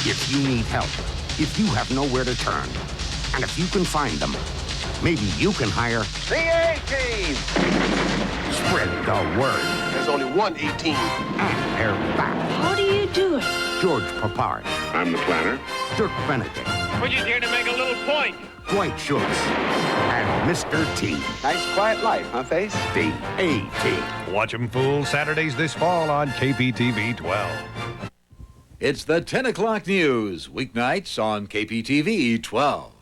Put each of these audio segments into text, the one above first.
If you need help, if you have nowhere to turn, and if you can find them, maybe you can hire the A-Team. Spread the word. There's only one A-Team. And they're back. How do you do it? George Papard. I'm the planner. Dirk Benedict. We're just here to make a little point. Dwight Schultz. And Mr. T. Nice quiet life, huh, Face? The A-Team. Watch 'em fool Saturdays this fall on KPTV 12. It's the 10 o'clock news, weeknights on KPTV 12.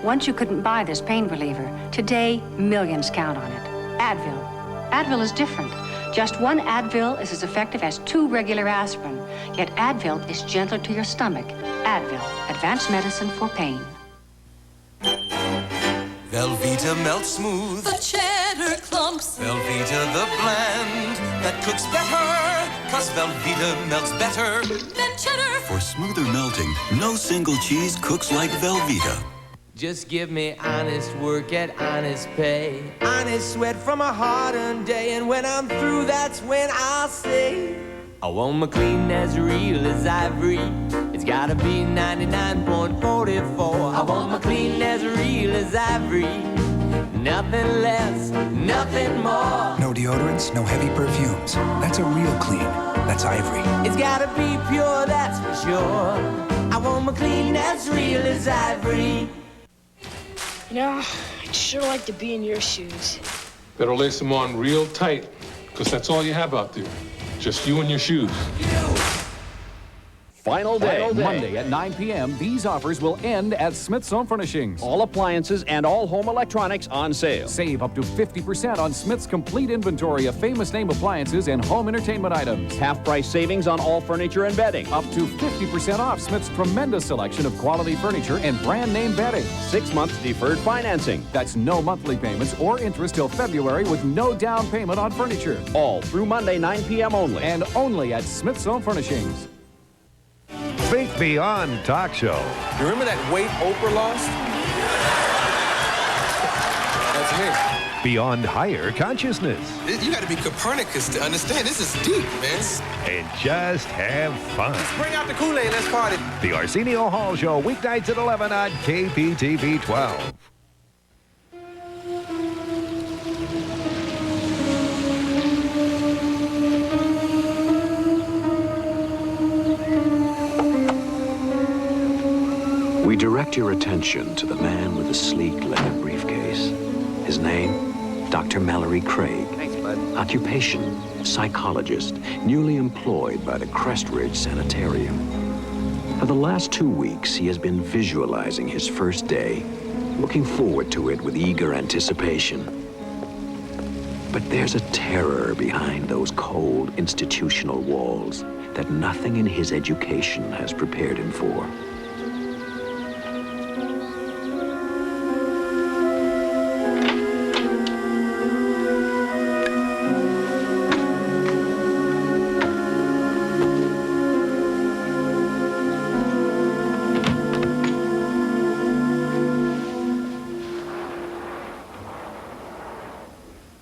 Once you couldn't buy this pain reliever. Today, millions count on it. Advil. Advil is different. Just one Advil is as effective as 2 regular aspirin. Yet Advil is gentler to your stomach. Advil, advanced medicine for pain. Velveeta melts smooth. The cheddar clumps. Velveeta the blend that cooks better. 'Cause Velveeta melts better than cheddar. For smoother melting, no single cheese cooks like Velveeta. Just give me honest work at honest pay. Honest sweat from a hard-earned day. And when I'm through, that's when I'll say, I want my clean as real as ivory. It's gotta be 99.44. I want my clean as real as ivory. Nothing less, nothing more. No deodorants, no heavy perfumes. That's a real clean. That's ivory. It's gotta be pure, that's for sure. I want my clean as real as ivory. You know, I'd sure like to be in your shoes. Better lace them on real tight, because that's all you have out there. Just you and your shoes. Final day. Monday at 9 p.m. These offers will end at Smith's Home Furnishings. All appliances and all home electronics on sale. Save up to 50% on Smith's complete inventory of famous name appliances and home entertainment items. Half-price savings on all furniture and bedding. Up to 50% off Smith's tremendous selection of quality furniture and brand name bedding. 6 months deferred financing. That's no monthly payments or interest till February with no down payment on furniture. All through Monday, 9 p.m. only. And only at Smith's Home Furnishings. Think Beyond Talk Show. You remember that weight Oprah lost? That's me. Beyond Higher Consciousness. You got to be Copernicus to understand. This is deep, man. And just have fun. Let's bring out the Kool-Aid. Let's party. The Arsenio Hall Show, weeknights at 11 on KPTV 12. We direct your attention to the man with the sleek leather briefcase. His name, Dr. Mallory Craig. Thanks, bud. Occupation, psychologist, newly employed by the Crestridge Sanitarium. For the last 2 weeks, he has been visualizing his first day, looking forward to it with eager anticipation. But there's a terror behind those cold institutional walls that nothing in his education has prepared him for.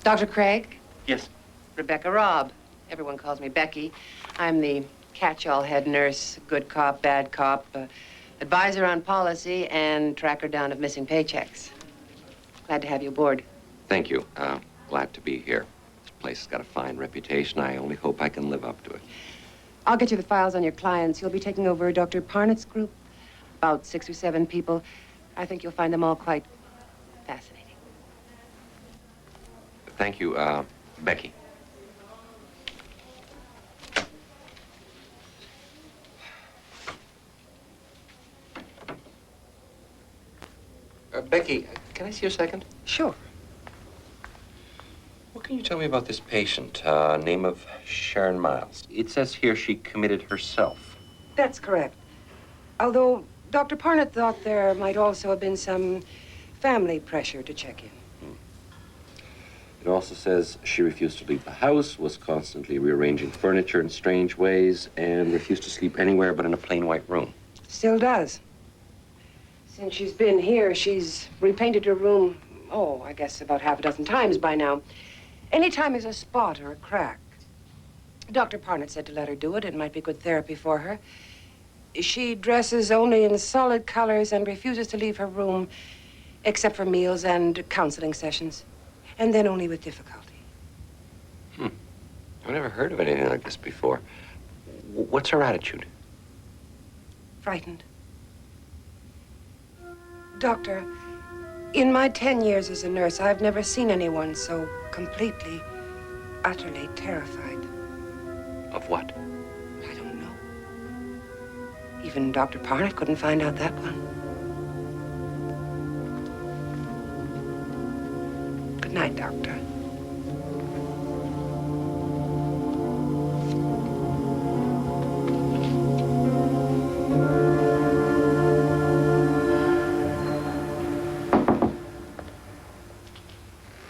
Dr. Craig? Yes. Rebecca Robb. Everyone calls me Becky. I'm the catch-all head nurse, good cop, bad cop, advisor on policy, and tracker down of missing paychecks. Glad to have you aboard. Thank you. Glad to be here. This place has got a fine reputation. I only hope I can live up to it. I'll get you the files on your clients. You'll be taking over Dr. Parnett's group. About 6 or 7 people. I think you'll find them all quite fascinating. Thank you, Becky. Becky, can I see you a second? Sure. What can you tell me about this patient? Name of Sharon Miles. It says here she committed herself. That's correct. Although Dr. Parnett thought there might also have been some family pressure to check in. It also says she refused to leave the house, was constantly rearranging furniture in strange ways, and refused to sleep anywhere but in a plain white room. Still does. Since she's been here, she's repainted her room, I guess about half a dozen times by now. Anytime there's a spot or a crack. Dr. Parnett said to let her do it. It might be good therapy for her. She dresses only in solid colors and refuses to leave her room except for meals and counseling sessions. And then only with difficulty. I've never heard of anything like this before. What's her attitude? Frightened. Doctor, in my 10 years as a nurse, I've never seen anyone so completely, utterly terrified. Of what? I don't know. Even Dr. Parnett couldn't find out that one. Good night, Doctor.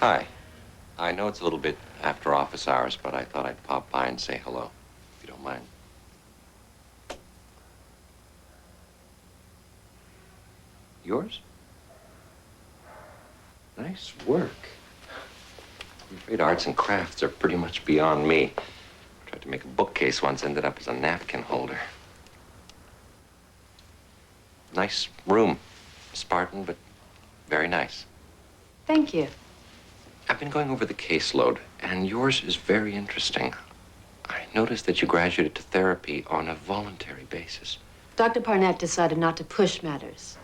Hi. I know it's a little bit after office hours, but I thought I'd pop by and say hello, if you don't mind. Yours? Nice work. I'm afraid arts and crafts are pretty much beyond me. Tried to make a bookcase once, ended up as a napkin holder. Nice room. Spartan, but very nice. Thank you. I've been going over the caseload, and yours is very interesting. I noticed that you graduated to therapy on a voluntary basis. Dr. Parnett decided not to push matters.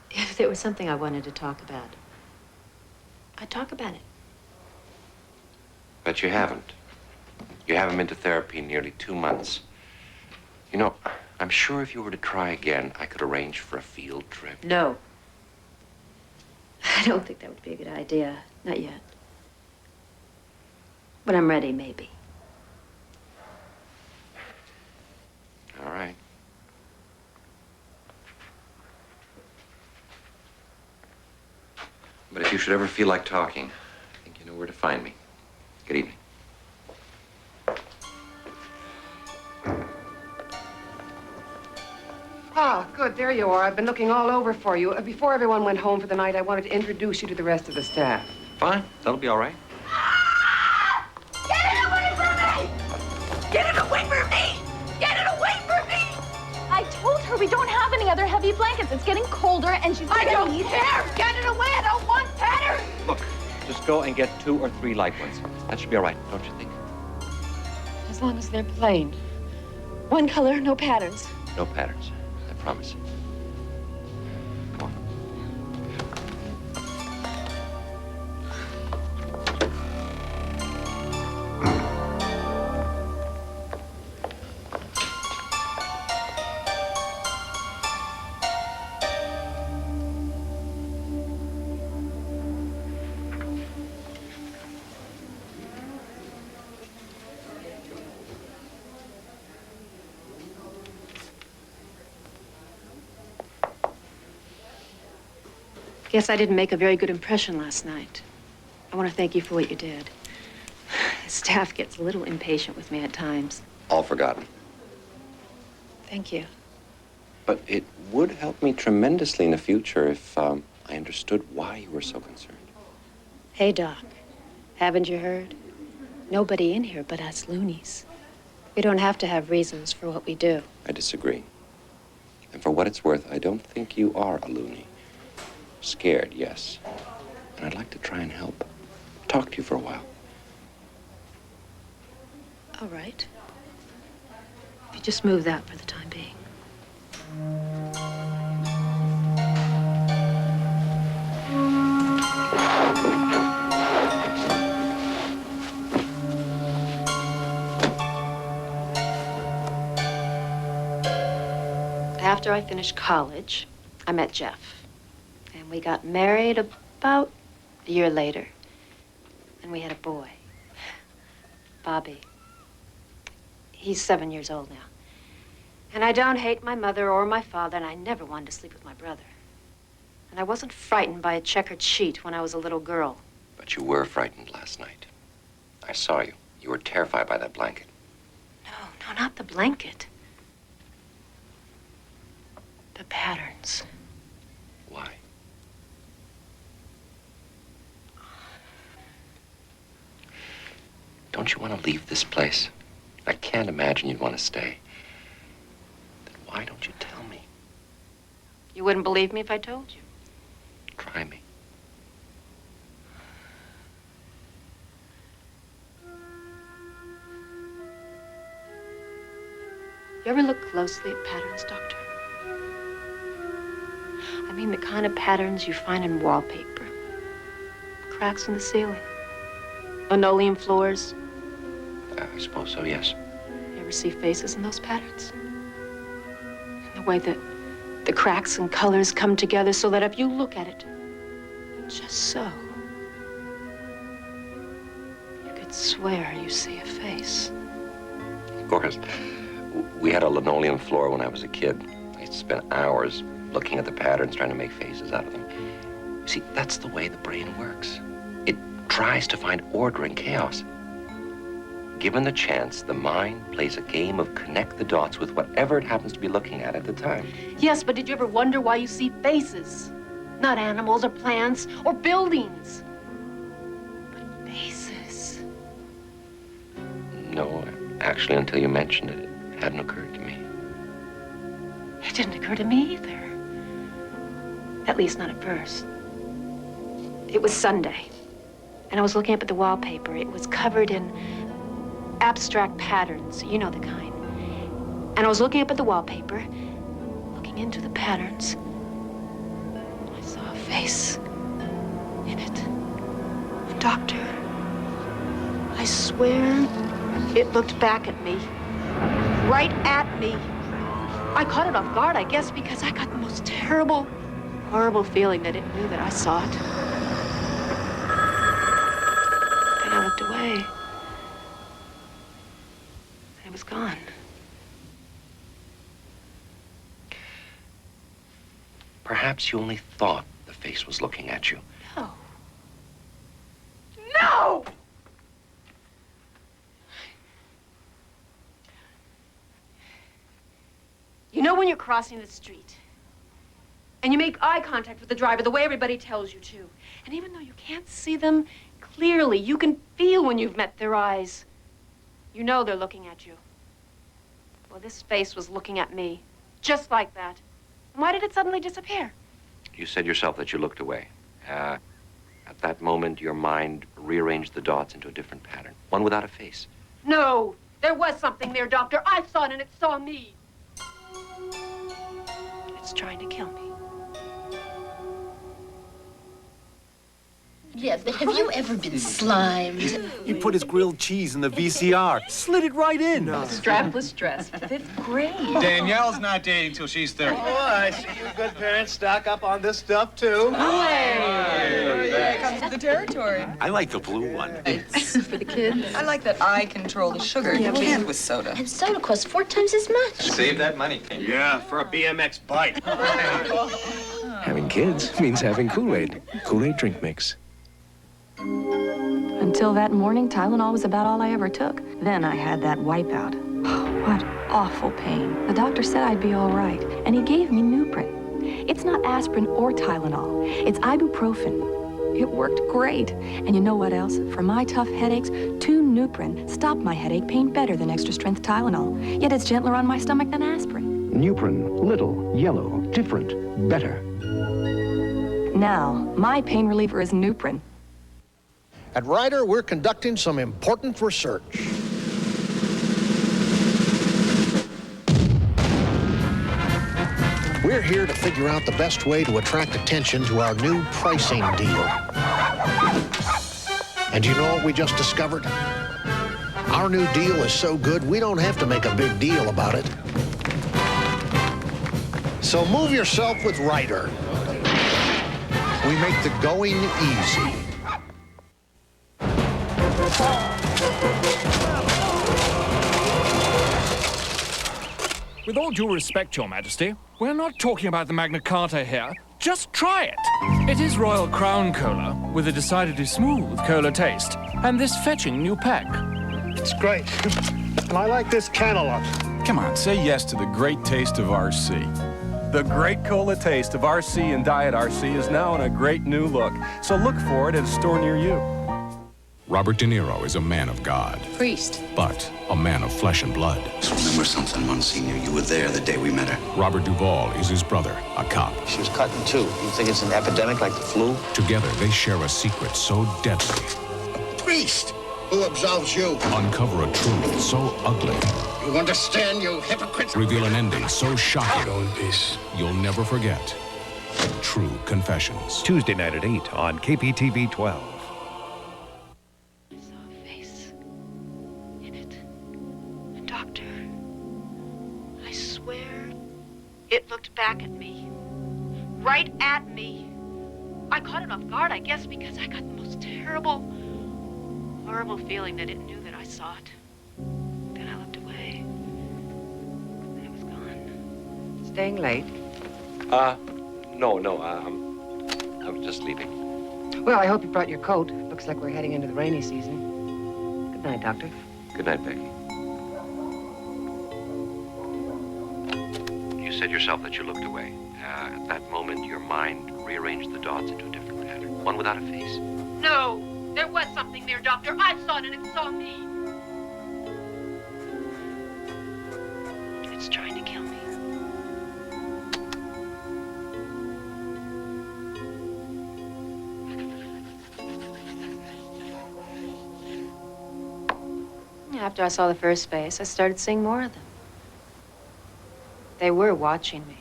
If there was something I wanted to talk about, I'd talk about it. But you haven't. You haven't been to therapy in nearly 2 months. You know, I'm sure if you were to try again, I could arrange for a field trip. No. I don't think that would be a good idea. Not yet. When I'm ready, maybe. All right. But if you should ever feel like talking, I think you know where to find me. Good evening. Ah, good. There you are. I've been looking all over for you. Before everyone went home for the night, I wanted to introduce you to the rest of the staff. Fine. That'll be all right. Get it away from me! Get it away from me! Get it away from me! I told her we don't have any other heavy blankets. It's getting colder and she's I gonna don't need care! Get it away! I don't want patterns! Look, just go and get 2 or 3 light ones. That should be all right, don't you think? As long as they're plain. One color, no patterns. No patterns. I promise. Come on. Guess I didn't make a very good impression last night. I want to thank you for what you did. The staff gets a little impatient with me at times. All forgotten. Thank you. But it would help me tremendously in the future if I understood why you were so concerned. Hey, Doc. Haven't you heard? Nobody in here but us loonies. We don't have to have reasons for what we do. I disagree. And for what it's worth, I don't think you are a loony. Scared, yes. And I'd like to try and help. Talk to you for a while. All right. If you just move that for the time being. After I finished college, I met Jeff. And And we got married about a year later. And we had a boy, Bobby. He's 7 years old now. And I don't hate my mother or my father, and I never wanted to sleep with my brother. And I wasn't frightened by a checkered sheet when I was a little girl. But you were frightened last night. I saw you. You were terrified by that blanket. No, not the blanket. The patterns. Why? Don't you want to leave this place? I can't imagine you'd want to stay. Then why don't you tell me? You wouldn't believe me if I told you. Try me. You ever look closely at patterns, Doctor? I mean the kind of patterns you find in wallpaper. Cracks in the ceiling. Linoleum floors. I suppose so, yes. You ever see faces in those patterns? And the way that the cracks and colors come together so that if you look at it, just so, you could swear you see a face. Of course. We had a linoleum floor when I was a kid. I used to spend hours looking at the patterns, trying to make faces out of them. You see, that's the way the brain works. It tries to find order in chaos. Given the chance, the mind plays a game of connect the dots with whatever it happens to be looking at the time. Yes, but did you ever wonder why you see faces? Not animals or plants or buildings, but faces. No, actually, until you mentioned it, it hadn't occurred to me. It didn't occur to me either. At least not at first. It was Sunday, and I was looking up at the wallpaper. It was covered in abstract patterns, you know the kind. And I was looking up at the wallpaper, looking into the patterns. I saw a face in it. And Doctor, I swear it looked back at me. Right at me. I caught it off guard, I guess, because I got the most terrible, horrible feeling that it knew that I saw it. Then I looked away. It was gone. Perhaps you only thought the face was looking at you. No. No! You know when you're crossing the street and you make eye contact with the driver the way everybody tells you to, and even though you can't see them clearly, you can feel when you've met their eyes. You know they're looking at you. Well, this face was looking at me, just like that. And why did it suddenly disappear? You said yourself that you looked away. At that moment, your mind rearranged the dots into a different pattern, one without a face. No, there was something there, Doctor. I saw it and it saw me. It's trying to kill me. Yeah, but have you ever been slimed? He put his grilled cheese in the VCR. Slid it right in. Strapless dress, 5th grade. Danielle's not dating till she's 30. Oh, I see you good parents stock up on this stuff, too. Here comes the territory. I like the blue one. It's for the kids. I like that I control the sugar. You can't with soda. And soda costs 4 times as much. Save that money. Yeah, for a BMX bike. Having kids means having Kool-Aid. Kool-Aid drink mix. Until that morning, Tylenol was about all I ever took. Then I had that wipeout. Oh, what awful pain. The doctor said I'd be all right, and he gave me Nuprin. It's not aspirin or Tylenol. It's ibuprofen. It worked great. And you know what else? For my tough headaches, 2 Nuprin stopped my headache pain better than extra-strength Tylenol. Yet it's gentler on my stomach than aspirin. Nuprin. Little, yellow, different, better. Now, my pain reliever is Nuprin. At Ryder, we're conducting some important research. We're here to figure out the best way to attract attention to our new pricing deal. And you know what we just discovered? Our new deal is so good, we don't have to make a big deal about it. So move yourself with Ryder. We make the going easy. With all due respect, Your Majesty, we're not talking about the Magna Carta here. Just try it. It is Royal Crown Cola, with a decidedly smooth cola taste, and this fetching new pack. It's great. And I like this can a lot. Come on, say yes to the great taste of RC. The great cola taste of RC and Diet RC is now in a great new look, so look for it at a store near you. Robert De Niro is a man of God, Priest. but a man of flesh and blood. Remember something, Monsignor. You were there the day we met her. Robert Duvall is his brother, a cop. She was cut in two. You think it's an epidemic like the flu? Together, they share a secret so deadly. Priest! Who absolves you? Uncover a truth so ugly. You understand, you hypocrites? Reveal an ending so shocking. Go in peace. You'll never forget. True Confessions. Tuesday night at 8 on KPTV 12. It looked back at me. Right at me. I caught it off guard, I guess, because I got the most terrible, horrible feeling that it knew that I saw it. Then I looked away. And it was gone. Staying late? No, I was just leaving. Well, I hope you brought your coat. Looks like we're heading into the rainy season. Good night, Doctor. Good night, Becky. You said yourself that you looked away. At that moment, your mind rearranged the dots into a different pattern, one without a face. No, there was something there, Doctor. I saw it and it saw me. It's trying to kill me. After I saw the first face, I started seeing more of them. They were watching me,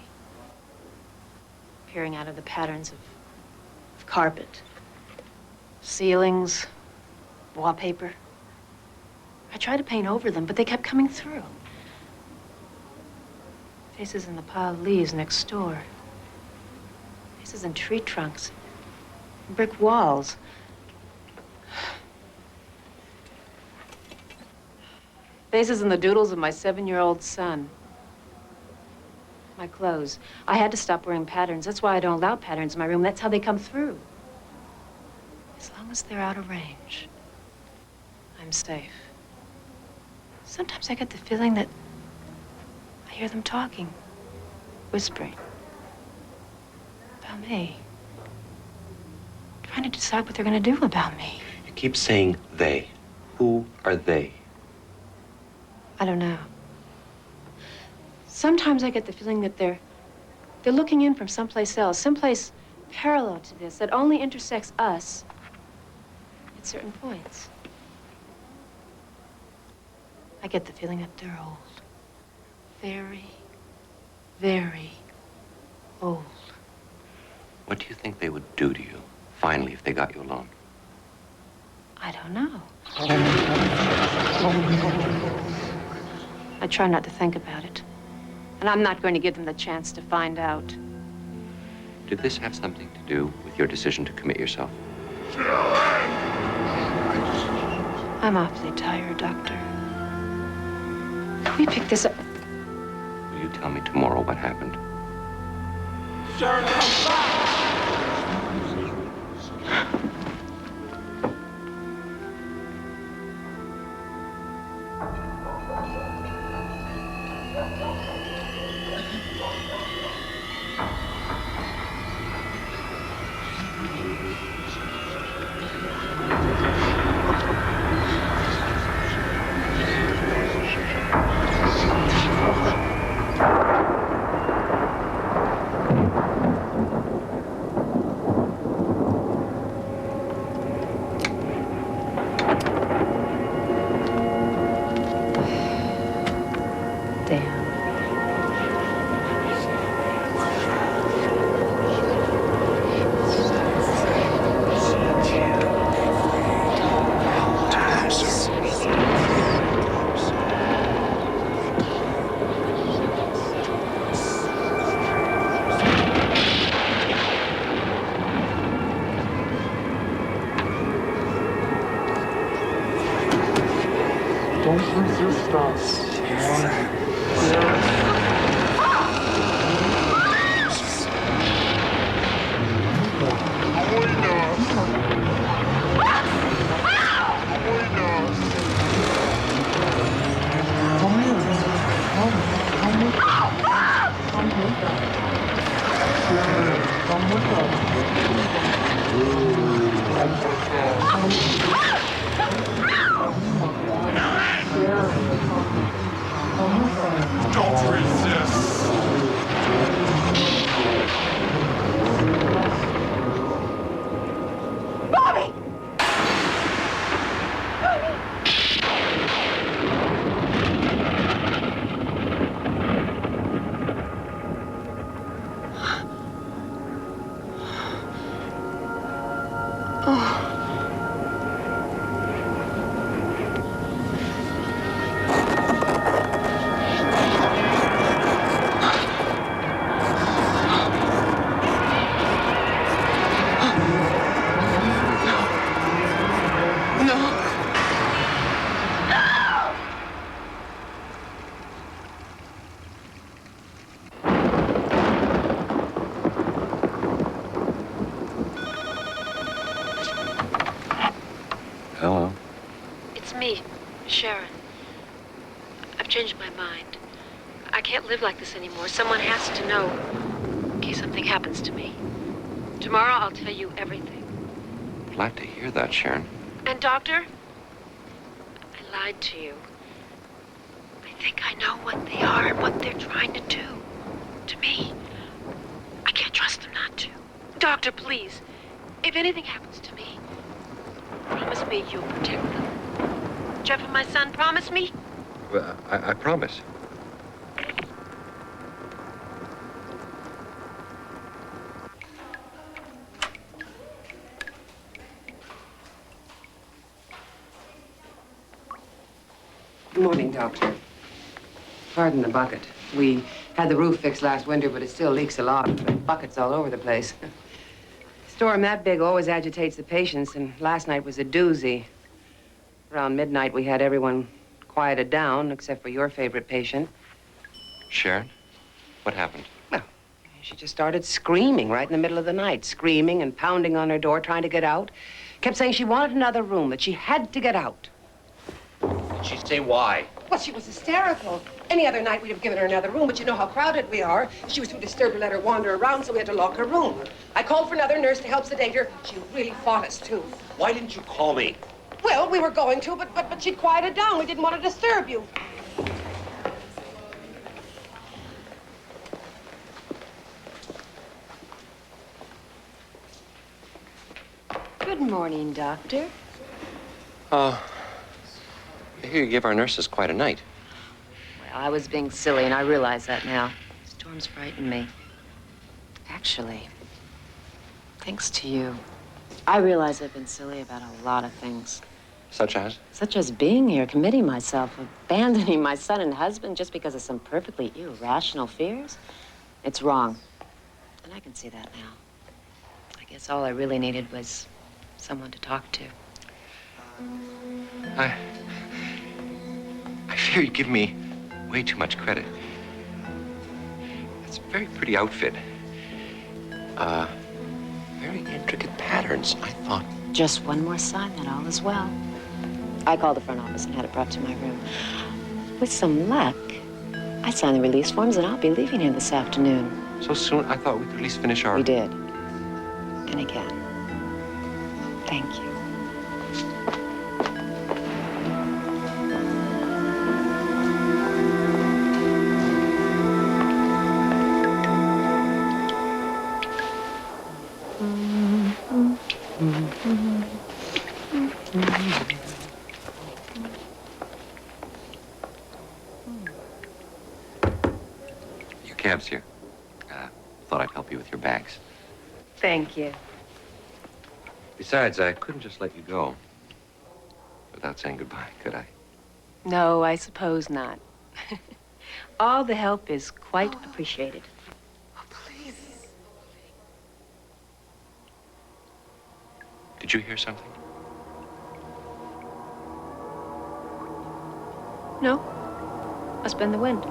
peering out of the patterns of carpet, ceilings, wallpaper. I tried to paint over them, but they kept coming through. Faces in the pile of leaves next door. Faces in tree trunks, brick walls. Faces in the doodles of my 7-year-old son. My clothes. I had to stop wearing patterns. That's why I don't allow patterns in my room. That's how they come through. As long as they're out of range, I'm safe. Sometimes I get the feeling that I hear them talking, whispering about me, trying to decide what they're going to do about me. You keep saying they. Who are they? I don't know. Sometimes I get the feeling that they're looking in from someplace else, someplace parallel to this, that only intersects us at certain points. I get the feeling that they're old. Very, very old. What do you think they would do to you, finally, if they got you alone? I don't know. I try not to think about it. And I'm not going to give them the chance to find out. Did this have something to do with your decision to commit yourself? I'm awfully tired, Doctor. Can we pick this up? Will you tell me tomorrow what happened? Don't resist us. Don't resist. Bobby! Hello. It's me, Sharon. I've changed my mind. I can't live like this anymore. Someone has to know in case something happens to me. Tomorrow I'll tell you everything. Glad to hear that, Sharon. And doctor, I lied to you. I think I know what they are and what they're trying to do to me. I can't trust them not to. Doctor, please, if anything happens to me, promise me you'll protect them. Jeff and my son, promise me. Well, I promise. Good morning, Doctor. Pardon the bucket. We had the roof fixed last winter, but it still leaks a lot. The buckets all over the place. Storm that big always agitates the patients, and last night was a doozy. Around midnight, we had everyone quieted down, except for your favorite patient. Sharon, what happened? Well, she just started screaming right in the middle of the night, screaming and pounding on her door, trying to get out. Kept saying she wanted another room, that she had to get out. Did she say why? Well, she was hysterical. Any other night, we'd have given her another room, but you know how crowded we are. She was too disturbed to let her wander around, so we had to lock her room. I called for another nurse to help sedate her. She really fought us, too. Why didn't you call me? Well, we were going to, but she'd quieted down. We didn't want to disturb you. Good morning, Doctor. Here, you give our nurses quite a night. Well, I was being silly, and I realize that now. Storms frighten me. Actually, thanks to you, I realize I've been silly about a lot of things. Such as? Such as being here, committing myself, abandoning my son and husband just because of some perfectly irrational fears. It's wrong. And I can see that now. I guess all I really needed was someone to talk to. I fear you give me way too much credit. It's a very pretty outfit. Very intricate patterns, I thought. Just one more sign that all is well. I called the front office and had it brought to my room. With some luck, I signed the release forms and I'll be leaving here this afternoon. So soon? I thought we could at least finish our... We did. And again, thank you. Your cab's here. Thought I'd help you with your bags. Thank you. Besides, I couldn't just let you go without saying goodbye, could I? No, I suppose not. All the help is quite appreciated. Did you hear something? No. Must been the wind.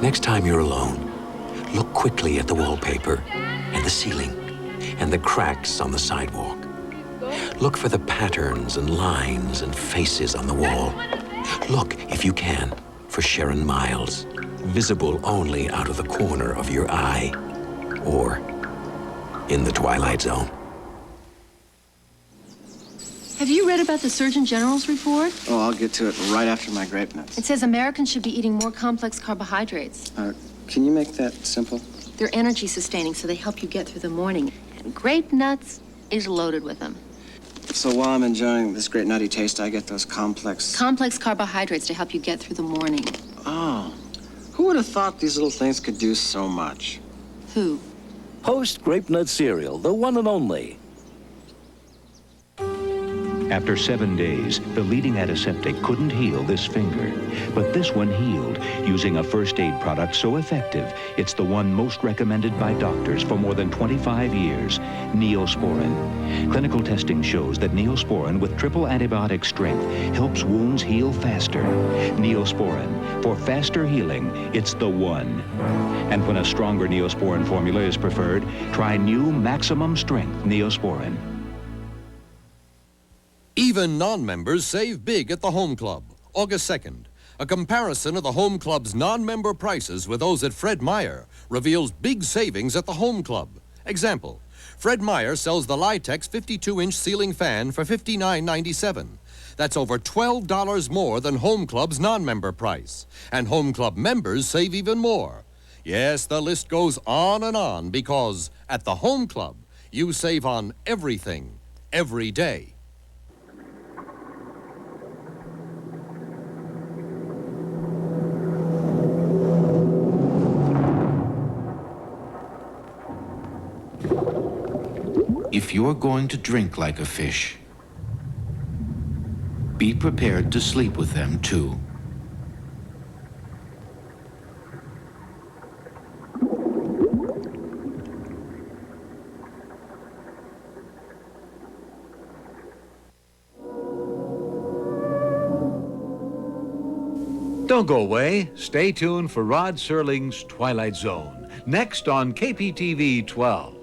Next time you're alone, look quickly at the wallpaper and the ceiling and the cracks on the sidewalk. Look for the patterns and lines and faces on the wall. Look, if you can, for Sharon Miles, visible only out of the corner of your eye or in the Twilight Zone. Have you read about the Surgeon General's report? Oh, I'll get to it right after my grape nuts. It says Americans should be eating more complex carbohydrates. Can you make that simple? They're energy sustaining, so they help you get through the morning. And grape nuts is loaded with them. So while I'm enjoying this great nutty taste, I get those complex Carbohydrates to help you get through the morning. Oh. Who would have thought these little things could do so much? Who? Post Grape Nut Cereal, the one and only. After 7 days, the leading antiseptic couldn't heal this finger. But this one healed using a first aid product so effective, it's the one most recommended by doctors for more than 25 years, Neosporin. Clinical testing shows that Neosporin with triple antibiotic strength helps wounds heal faster. Neosporin, for faster healing, it's the one. And when a stronger Neosporin formula is preferred, try new maximum strength Neosporin. Even non-members save big at the Home Club. August 2nd, a comparison of the Home Club's non-member prices with those at Fred Meyer reveals big savings at the Home Club. Example, Fred Meyer sells the Litex 52-inch ceiling fan for $59.97. That's over $12 more than Home Club's non-member price. And Home Club members save even more. Yes, the list goes on because at the Home Club, you save on everything, every day. If you're going to drink like a fish, be prepared to sleep with them too. Don't go away. Stay tuned for Rod Serling's Twilight Zone, next on KPTV 12.